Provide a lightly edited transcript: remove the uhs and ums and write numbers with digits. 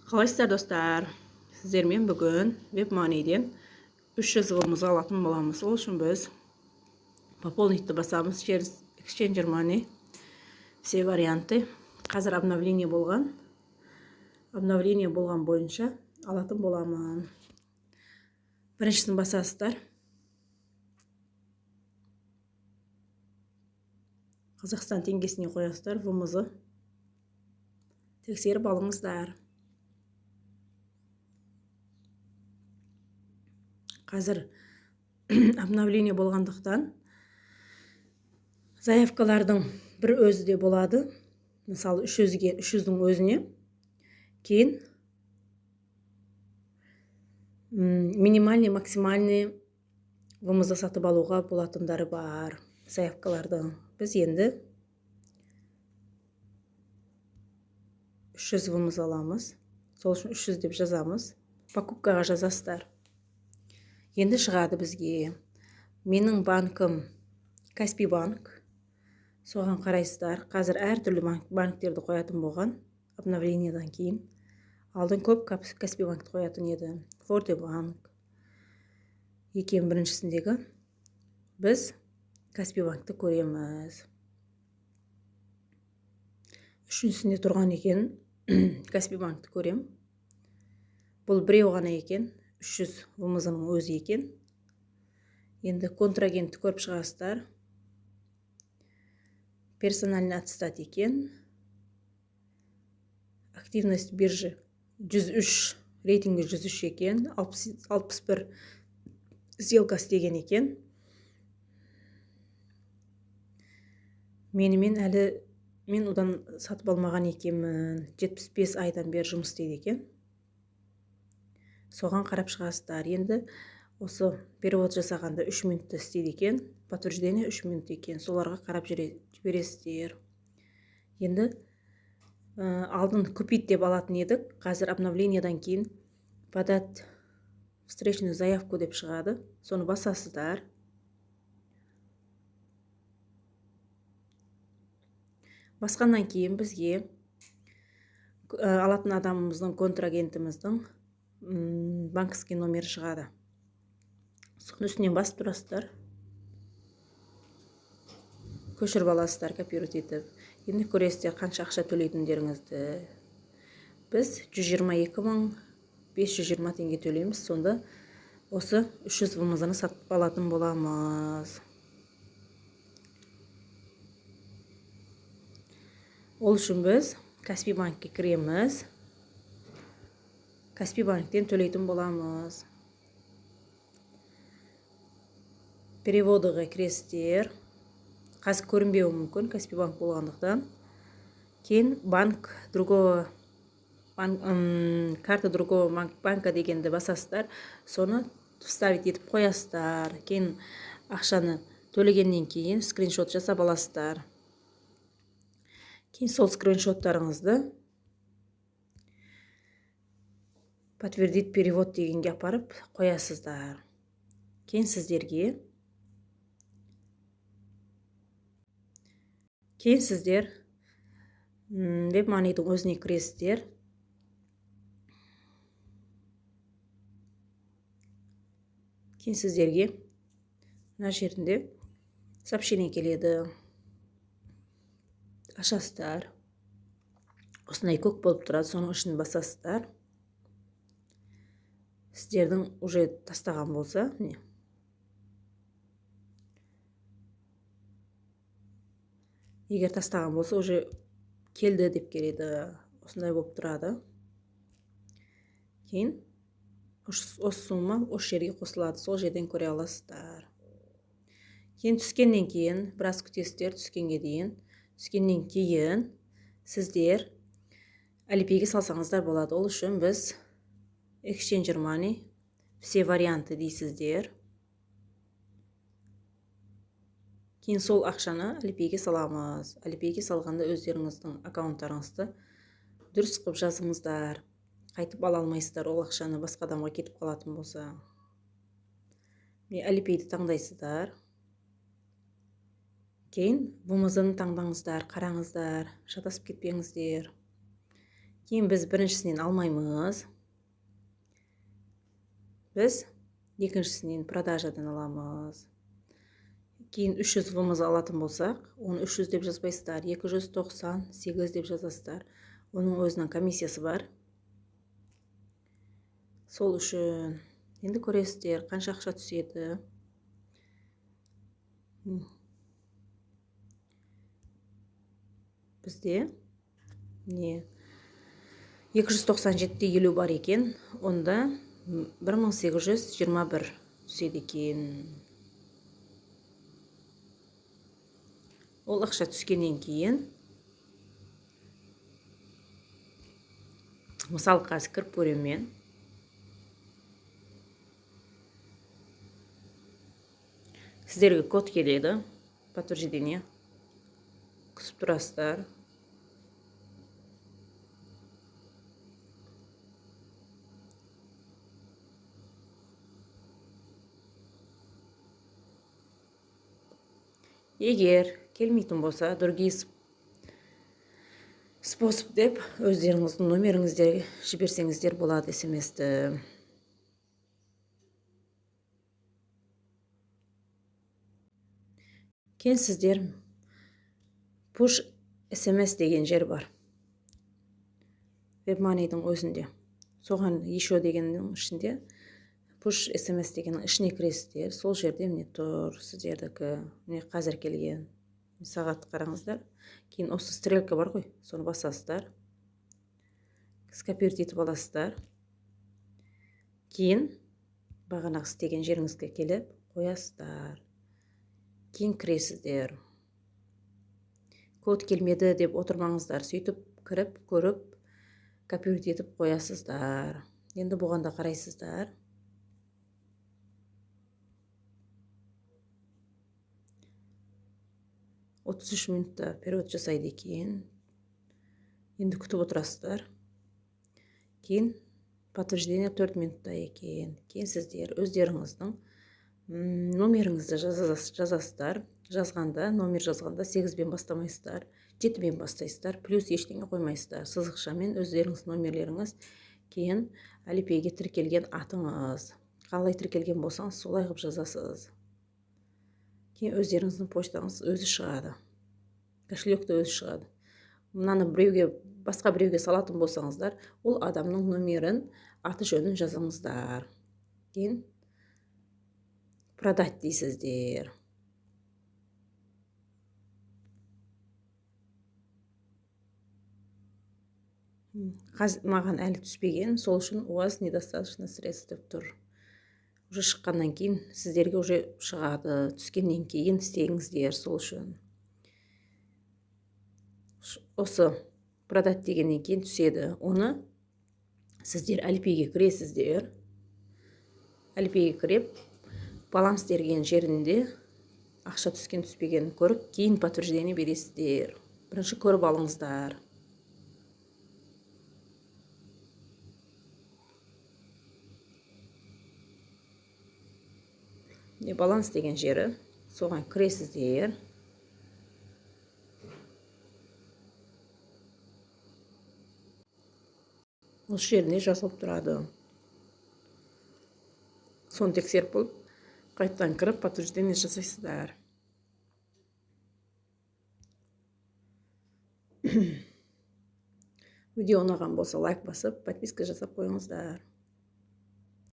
Қалайсыздар достар? Сіздермен бүгін WebMoney'ден 300 жылымызды алатын боламыз. Ол үшін біз пополнитті басамыз через Exchanger Money. Все варианты. Қазір обновление болған бойынша алатын боламын. Біріншісін басасыздар. Қазақстан теңгесіне қоясыздар. ВМЗ тексеріп алыңыздар. Қазір обновление болғандықтан заявкалардың бір өзі де болады. Мысалы 300-дің өзіне кейін минимальный, максимальный ВМЗ сатып алуға болатындары бар заявкалардың. Біз енді 300 ВМЗ аламыз. Сол үшін 300 деп жазамыз. Покупкаға жазасыздар. Енді шығады бізге. Менің банкым Каспий банк. Соған қарайсыздар. Қазір әртүрлі банктерді қоятын болған. Обновлениеден кейін. Алдын көп Каспий банкты қоятын еді. Форте банк. Екен біріншісіндегі. Біз Каспий банкты көреміз. Үшіншісінде тұрған екен. Каспий банкты көрем. Бұл біреу ғана екен. 300 ВМЗ-ның өзі екен. Енді контрагентті көріп шығасыздар. Персональный аттестат екен. Активность биржи 103, рейтингі 103 екен. 61 сделка істеген екен. Мен одан сатып алмаған екенмін. 75 айдан бері жұмыс істейді екен. Соған қарап шығасыздар. Енді осы перевод жасағанда 3 минутта істейді екен. Подтверждение 3 минут екен. Соларға қарап жібересіздер. Енді алдын купить деп алатын едік. Қазір обновлениеден кейін подать встречную заявку деп шығады. Соны басасыздар. Басқаннан кейін бізге алатын адамымыздың, контрагентіміздің банковский номері шығады. Соны үстінен басып тұрасыздар. Көшіріп аласыздар, копировать етіп. Енді көресіздер қанша ақша төлейтіндеріңізді. Біз 122.520 теңге төлейміз. Сонда осы 300 ВМЗ-ны сатып алатын боламыз. Ол үшін біз Каспий банкке кіреміз. Каспий банктен төлейтін боламыз. Переводыға кіресіздер. Қазір көрінбеуі мүмкін, Каспий банк болғандықтан. Кейін карта другого банка дегенді басасыздар. Соны вставить етіп қоясыздар. Кейін ақшаны төлегеннен кейін скриншот жасап аласыздар. Кейін сол скриншоттарыңызды подтвердить перевод дегенге апарып қоясыздар. Кейін сіздер WebMoney'дің өзіне кіресіздер. Кейін сіздерге мына жерінде сообщение келеді. Ашасыздар. Осындай көк болып тұрады, соның ішін басасыздар. Сіздердің уже тастаған болса, егер тастаған болса, уже келді деп келеді. Осындай болып тұрады. Кейін осы сумма осы жерге қосылады. Сол жерден көре аласыздар. Кейін түскеннен кейін, біраз күтесіздер түскенге дейін. Түскеннен кейін сіздер Alipay'ге салсаңыздар болады. Ол үшін біз Exchanger Money, все варианты дейсіздер. Кейін сол ақшаны Alipay'ге саламыз. Alipay'ге салғанда өздеріңіздің аккаунттарыңызды дұрыс қылып жазыңыздар. Қайтып ала алмайсыздар ол ақшаны басқа адамға кетіп қалатын болса. Alipay'ді таңдайсыздар. Кейін ВМЗ-ны таңдаңыздар, қараңыздар, шатасып кетпеңіздер. Кейін біз біріншісінен алмаймыз. Біз екіншісінен продажадан аламыз. Кейін 300 вымыз алатын болсақ, оны 300 деп жазбайсыздар, 298 деп жазасыздар. Оның өзінің комиссиясы бар. Сол үшін енді көресіздер, қанша ақша түседі. Бізде не 297-де 50 бар екен, онда 1821 түседі екен. Ол ақша түскеннен кейін, мысалы қазір кіріп көремін. Сіздерге код келеді, подтверждение. Күтіп тұрасыздар. Егер келмейтін болса, другие способ деп өздеріңіздің номеріңіздерге жіберсеңіздер болады смс-ті. Кейін сіздер push SMS деген жер бар. WebMoney'дің өзінде. Соған еще дегеннің ішінде push SMS дегеннің ішіне кіресіздер. Сол жерде міне тұр сіздердікі. Міне қазір келген. Сағат қараңыздар. Кейін осы стрелка бар ғой, соны басасыздар. Скопировать етіп аласыздар. Кейін бағанағы істеген жеріңізге келіп қоясыздар. Кейін кіресіздер. Код келмеді деп отырмаңыздар. Сөйтіп кіріп, көріп, копировать етіп қоясыздар. Енді бұғанда қарайсыздар. Отыз 33 минутта перевод жасайды екен. Енді күтіп отырасыздар. Кейін подтверждение 4 минутта екен. Кейін сіздер өздеріңіздің номеріңізді жазасыздар. Жазғанда, номер жазғанда 8-бен бастамайсыздар, 7-бен бастайсыздар, плюс ештеңе қоймайсыздар. Сызықшамен өздеріңіз номерлеріңіз, кейін Alipay'ге тіркелген атыңыз. Қалай тіркелген болсаңыз, солай қылып жазасыз. Кейін өздеріңіздің поштаңыз өзі шығады. Кошелекте өзі шығады. Мынаны басқа біреуге салатын болсаңыздар, ол адамның номерін, аты жөнін жазыңыздар. Кейін продать дейсіздер. Маған әлі түспеген, сол үшін у вас недостаточно средств деп тұр. Уже шыққаннан кейін, сіздерге уже шығады, түскеннен кейін істеңіздер, сол үшін. Осы продать дегеннен кейін түседі. Оны сіздер Alipay'ге кіресіздер. Alipay'ге кіріп, баланс деген жерінде ақша түскен түспеген көріп, кейін подтверждение бересіздер. Бірінші көріп алыңыздар. Баланс деген жері, соған кіресіздер. Осы жеріне жазылып тұрады. Соны тексеріп болып, қайттан кіріп, подтверждение жасайсыздар. Видео ұнаған болса лайк басып, подписка жасап қойыңыздар.